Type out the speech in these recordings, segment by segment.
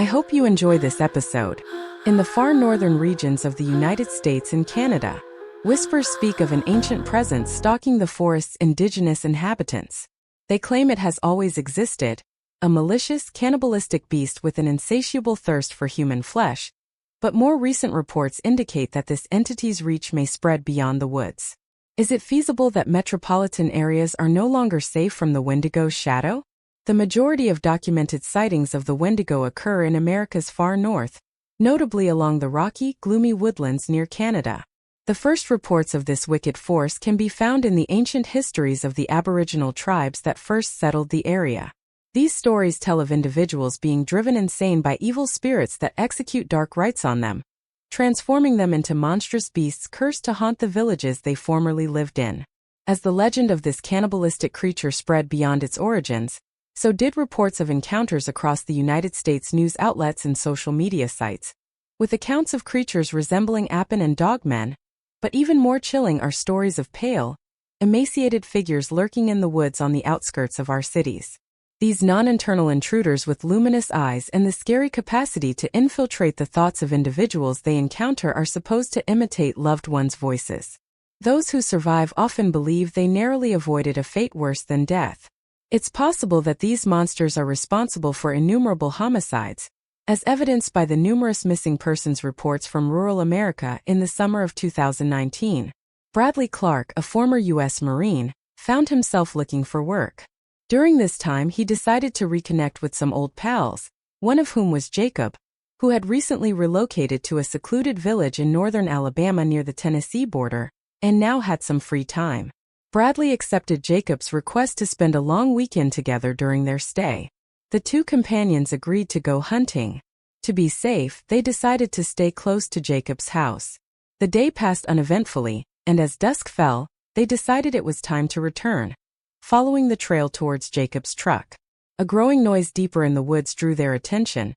I hope you enjoy this episode. In the far northern regions of the United States and Canada, whispers speak of an ancient presence stalking the forest's indigenous inhabitants. They claim it has always existed, a malicious, cannibalistic beast with an insatiable thirst for human flesh, but more recent reports indicate that this entity's reach may spread beyond the woods. Is it feasible that metropolitan areas are no longer safe from the Wendigo's shadow? The majority of documented sightings of the Wendigo occur in America's far north, notably along the rocky, gloomy woodlands near Canada. The first reports of this wicked force can be found in the ancient histories of the Aboriginal tribes that first settled the area. These stories tell of individuals being driven insane by evil spirits that execute dark rites on them, transforming them into monstrous beasts cursed to haunt the villages they formerly lived in. As the legend of this cannibalistic creature spread beyond its origins, so did reports of encounters across the United States news outlets and social media sites, with accounts of creatures resembling Appin and dogmen, but even more chilling are stories of pale, emaciated figures lurking in the woods on the outskirts of our cities. These non-internal intruders with luminous eyes and the scary capacity to infiltrate the thoughts of individuals they encounter are supposed to imitate loved ones' voices. Those who survive often believe they narrowly avoided a fate worse than death. It's possible that these monsters are responsible for innumerable homicides, as evidenced by the numerous missing persons reports from rural America in the summer of 2019. Bradley Clark, a former U.S. Marine, found himself looking for work. During this time he decided to reconnect with some old pals, one of whom was Jacob, who had recently relocated to a secluded village in northern Alabama near the Tennessee border, and now had some free time. Bradley accepted Jacob's request to spend a long weekend together during their stay. The two companions agreed to go hunting. To be safe, they decided to stay close to Jacob's house. The day passed uneventfully, and as dusk fell, they decided it was time to return. Following the trail towards Jacob's truck, a growing noise deeper in the woods drew their attention.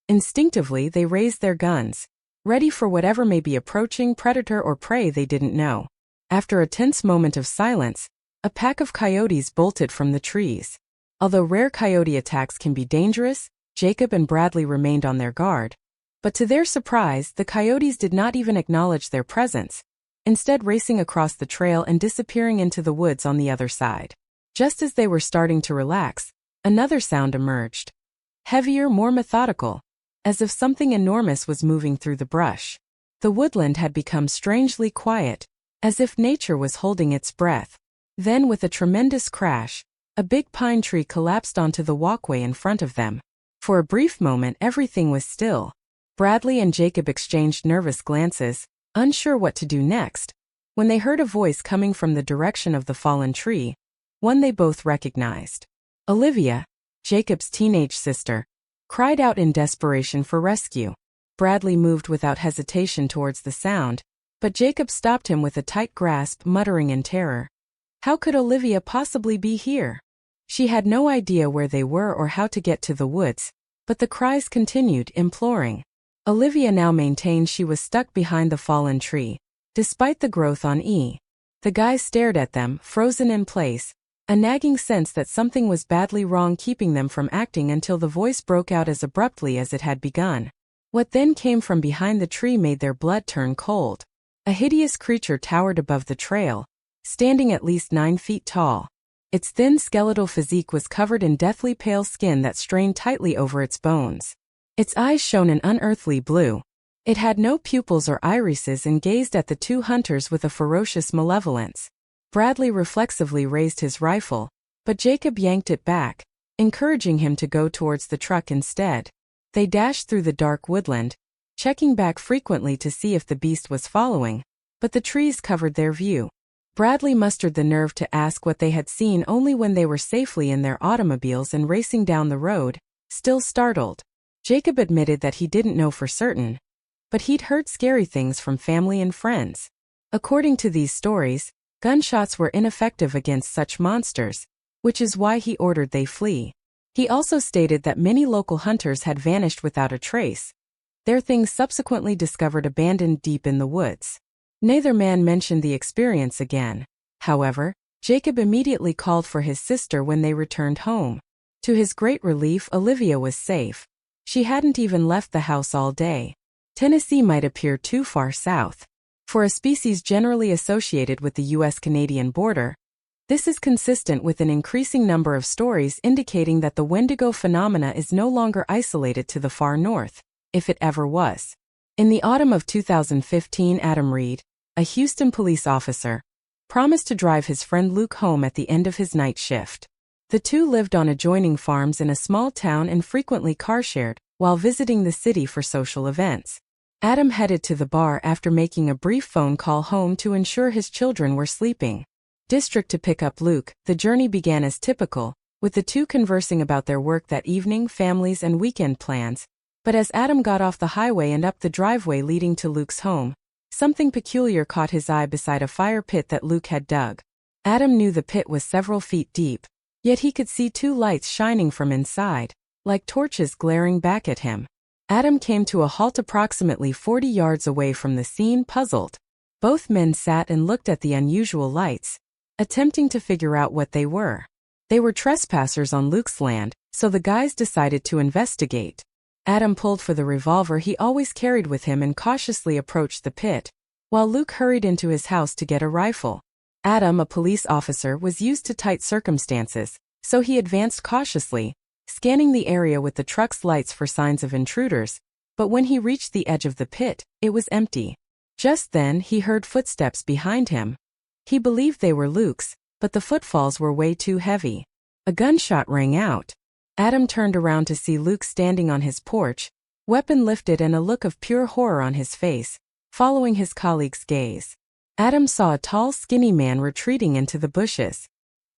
Instinctively, they raised their guns, ready for whatever may be approaching, predator or prey they didn't know. After a tense moment of silence, a pack of coyotes bolted from the trees. Although rare coyote attacks can be dangerous, Jacob and Bradley remained on their guard. But to their surprise, the coyotes did not even acknowledge their presence, instead racing across the trail and disappearing into the woods on the other side. Just as they were starting to relax, another sound emerged. Heavier, more methodical, as if something enormous was moving through the brush. The woodland had become strangely quiet, as if nature was holding its breath. Then, with a tremendous crash, a big pine tree collapsed onto the walkway in front of them. For a brief moment everything was still. Bradley and Jacob exchanged nervous glances, unsure what to do next, when they heard a voice coming from the direction of the fallen tree, one they both recognized. Olivia, Jacob's teenage sister, cried out in desperation for rescue. Bradley moved without hesitation towards the sound, but Jacob stopped him with a tight grasp, muttering in terror. How could Olivia possibly be here? She had no idea where they were or how to get to the woods, but the cries continued, imploring. Olivia now maintained she was stuck behind the fallen tree, despite the growth on E. The guys stared at them, frozen in place, a nagging sense that something was badly wrong keeping them from acting until the voice broke out as abruptly as it had begun. What then came from behind the tree made their blood turn cold. A hideous creature towered above the trail, standing at least 9 feet tall. Its thin skeletal physique was covered in deathly pale skin that strained tightly over its bones. Its eyes shone an unearthly blue. It had no pupils or irises and gazed at the two hunters with a ferocious malevolence. Bradley reflexively raised his rifle, but Jacob yanked it back, encouraging him to go towards the truck instead. They dashed through the dark woodland, checking back frequently to see if the beast was following, but the trees covered their view. Bradley mustered the nerve to ask what they had seen only when they were safely in their automobiles and racing down the road, still startled. Jacob admitted that he didn't know for certain, but he'd heard scary things from family and friends. According to these stories, gunshots were ineffective against such monsters, which is why he ordered they flee. He also stated that many local hunters had vanished without a trace, their things subsequently discovered abandoned deep in the woods. Neither man mentioned the experience again. However, Jacob immediately called for his sister when they returned home. To his great relief, Olivia was safe. She hadn't even left the house all day. Tennessee might appear too far south. For a species generally associated with the U.S.-Canadian border, this is consistent with an increasing number of stories indicating that the Wendigo phenomena is no longer isolated to the far north, if it ever was. In the autumn of 2015, Adam Reed, a Houston police officer, promised to drive his friend Luke home at the end of his night shift. The two lived on adjoining farms in a small town and frequently car-shared while visiting the city for social events. Adam headed to the bar after making a brief phone call home to ensure his children were sleeping. District to pick up Luke. The journey began as typical, with the two conversing about their work that evening, families, and weekend plans. But as Adam got off the highway and up the driveway leading to Luke's home, something peculiar caught his eye beside a fire pit that Luke had dug. Adam knew the pit was several feet deep, yet he could see two lights shining from inside, like torches glaring back at him. Adam came to a halt approximately 40 yards away from the scene, puzzled. Both men sat and looked at the unusual lights, attempting to figure out what they were. They were trespassers on Luke's land, so the guys decided to investigate. Adam pulled for the revolver he always carried with him and cautiously approached the pit, while Luke hurried into his house to get a rifle. Adam, a police officer, was used to tight circumstances, so he advanced cautiously, scanning the area with the truck's lights for signs of intruders, but when he reached the edge of the pit, it was empty. Just then, he heard footsteps behind him. He believed they were Luke's, but the footfalls were way too heavy. A gunshot rang out. Adam turned around to see Luke standing on his porch, weapon lifted and a look of pure horror on his face, following his colleague's gaze. Adam saw a tall, skinny man retreating into the bushes.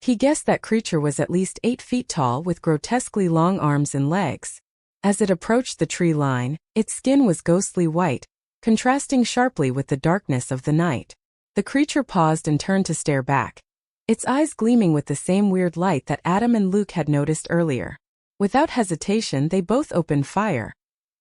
He guessed that creature was at least 8 feet tall with grotesquely long arms and legs. As it approached the tree line, its skin was ghostly white, contrasting sharply with the darkness of the night. The creature paused and turned to stare back, its eyes gleaming with the same weird light that Adam and Luke had noticed earlier. Without hesitation, they both opened fire.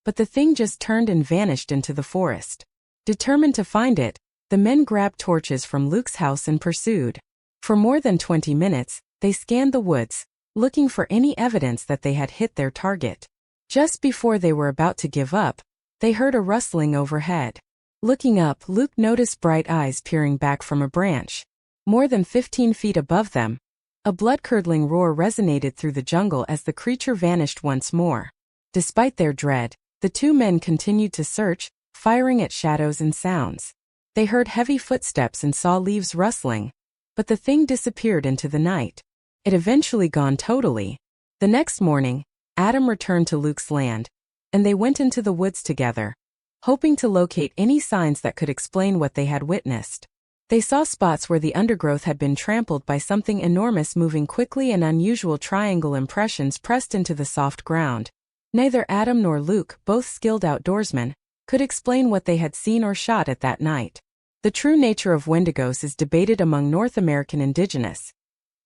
But the thing just turned and vanished into the forest. Determined to find it, the men grabbed torches from Luke's house and pursued. For more than 20 minutes, they scanned the woods, looking for any evidence that they had hit their target. Just before they were about to give up, they heard a rustling overhead. Looking up, Luke noticed bright eyes peering back from a branch. More than 15 feet above them, a blood-curdling roar resonated through the jungle as the creature vanished once more. Despite their dread, the two men continued to search, firing at shadows and sounds. They heard heavy footsteps and saw leaves rustling, but the thing disappeared into the night. It eventually gone totally. The next morning, Adam returned to Luke's land, and they went into the woods together, hoping to locate any signs that could explain what they had witnessed. They saw spots where the undergrowth had been trampled by something enormous moving quickly and unusual triangle impressions pressed into the soft ground. Neither Adam nor Luke, both skilled outdoorsmen, could explain what they had seen or shot at that night. The true nature of Wendigos is debated among North American indigenous.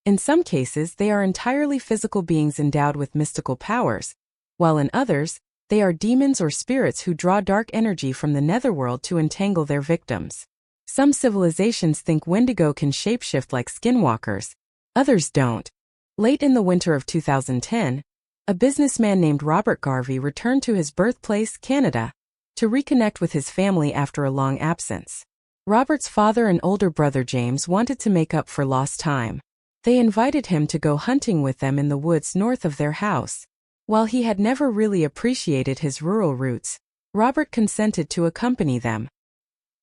In some cases, they are entirely physical beings endowed with mystical powers, while in others, they are demons or spirits who draw dark energy from the netherworld to entangle their victims. Some civilizations think Wendigo can shapeshift like skinwalkers, others don't. Late in the winter of 2010, a businessman named Robert Garvey returned to his birthplace, Canada, to reconnect with his family after a long absence. Robert's father and older brother James wanted to make up for lost time. They invited him to go hunting with them in the woods north of their house. While he had never really appreciated his rural roots, Robert consented to accompany them.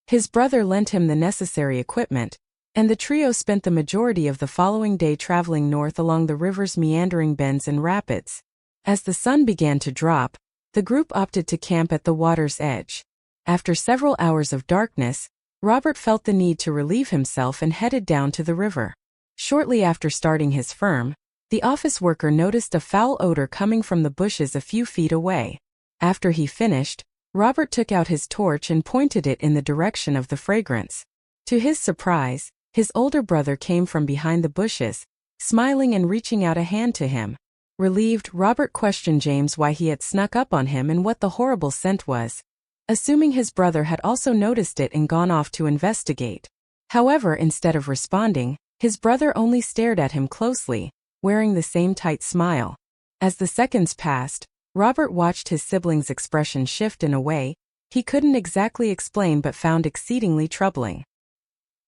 His brother lent him the necessary equipment, and the trio spent the majority of the following day traveling north along the river's meandering bends and rapids. As the sun began to drop, the group opted to camp at the water's edge. After several hours of darkness, Robert felt the need to relieve himself and headed down to the river. Shortly after starting his firm, the office worker noticed a foul odor coming from the bushes a few feet away. After he finished, Robert took out his torch and pointed it in the direction of the fragrance. To his surprise, his older brother came from behind the bushes, smiling and reaching out a hand to him. Relieved, Robert questioned James why he had snuck up on him and what the horrible scent was, assuming his brother had also noticed it and gone off to investigate. However, instead of responding, his brother only stared at him closely, wearing the same tight smile. As the seconds passed, Robert watched his sibling's expression shift in a way he couldn't exactly explain but found exceedingly troubling.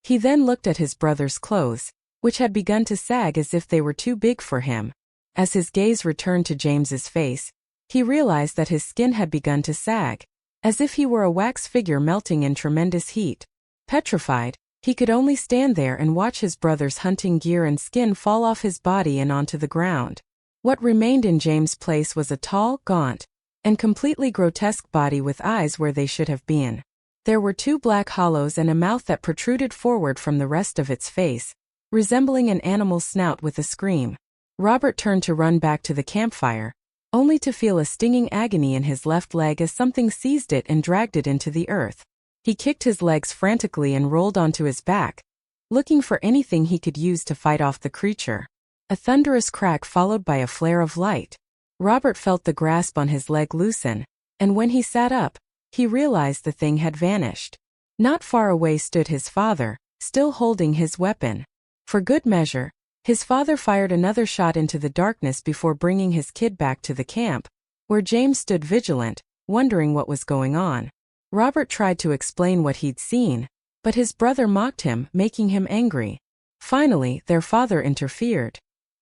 He then looked at his brother's clothes, which had begun to sag as if they were too big for him. As his gaze returned to James's face, he realized that his skin had begun to sag, as if he were a wax figure melting in tremendous heat. Petrified, he could only stand there and watch his brother's hunting gear and skin fall off his body and onto the ground. What remained in James' place was a tall, gaunt, and completely grotesque body with eyes where they should have been. There were 2 black hollows and a mouth that protruded forward from the rest of its face, resembling an animal's snout. With a scream, Robert turned to run back to the campfire, only to feel a stinging agony in his left leg as something seized it and dragged it into the earth. He kicked his legs frantically and rolled onto his back, looking for anything he could use to fight off the creature. A thunderous crack followed by a flare of light. Robert felt the grasp on his leg loosen, and when he sat up, he realized the thing had vanished. Not far away stood his father, still holding his weapon. For good measure, his father fired another shot into the darkness before bringing his kid back to the camp, where James stood vigilant, wondering what was going on. Robert tried to explain what he'd seen, but his brother mocked him, making him angry. Finally, their father interfered.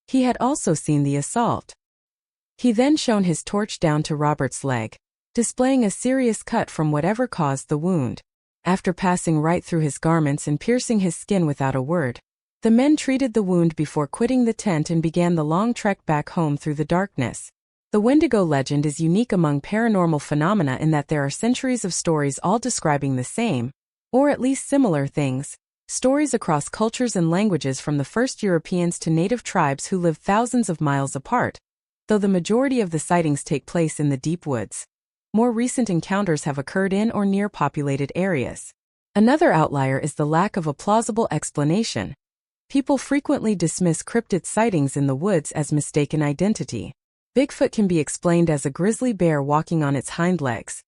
He had also seen the assault. He then shone his torch down to Robert's leg, displaying a serious cut from whatever caused the wound. After passing right through his garments and piercing his skin without a word, the men treated the wound before quitting the tent and began the long trek back home through the darkness. The Wendigo legend is unique among paranormal phenomena in that there are centuries of stories all describing the same, or at least similar things, stories across cultures and languages from the first Europeans to native tribes who live thousands of miles apart, though the majority of the sightings take place in the deep woods. More recent encounters have occurred in or near populated areas. Another outlier is the lack of a plausible explanation. People frequently dismiss cryptid sightings in the woods as mistaken identity. Bigfoot can be explained as a grizzly bear walking on its hind legs,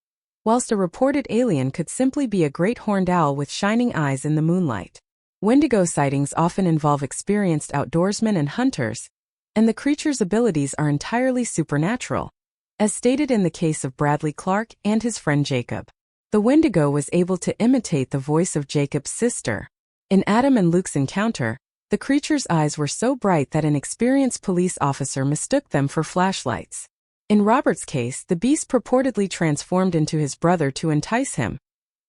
whilst a reported alien could simply be a great horned owl with shining eyes in the moonlight. Wendigo sightings often involve experienced outdoorsmen and hunters, and the creature's abilities are entirely supernatural, as stated in the case of Bradley Clark and his friend Jacob. The Wendigo was able to imitate the voice of Jacob's sister. In Adam and Luke's encounter, the creature's eyes were so bright that an experienced police officer mistook them for flashlights. In Robert's case, the beast purportedly transformed into his brother to entice him.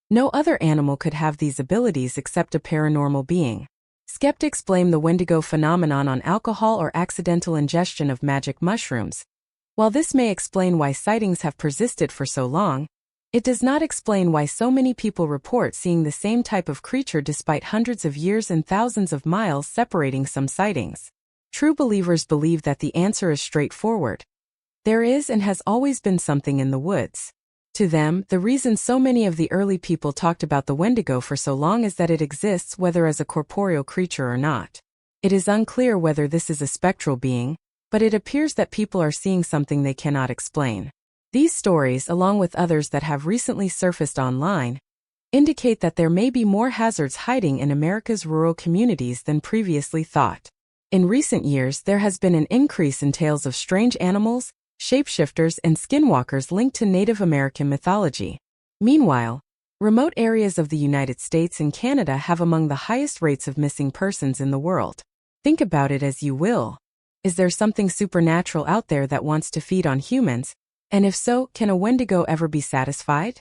No other animal could have these abilities except a paranormal being. Skeptics blame the Wendigo phenomenon on alcohol or accidental ingestion of magic mushrooms. While this may explain why sightings have persisted for so long, it does not explain why so many people report seeing the same type of creature despite hundreds of years and thousands of miles separating some sightings. True believers believe that the answer is straightforward. There is and has always been something in the woods. To them, the reason so many of the early people talked about the Wendigo for so long is that it exists whether as a corporeal creature or not. It is unclear whether this is a spectral being, but it appears that people are seeing something they cannot explain. These stories, along with others that have recently surfaced online, indicate that there may be more hazards hiding in America's rural communities than previously thought. In recent years, there has been an increase in tales of strange animals, shapeshifters, and skinwalkers linked to Native American mythology. Meanwhile, remote areas of the United States and Canada have among the highest rates of missing persons in the world. Think about it as you will. Is there something supernatural out there that wants to feed on humans? And if so, can a Wendigo ever be satisfied?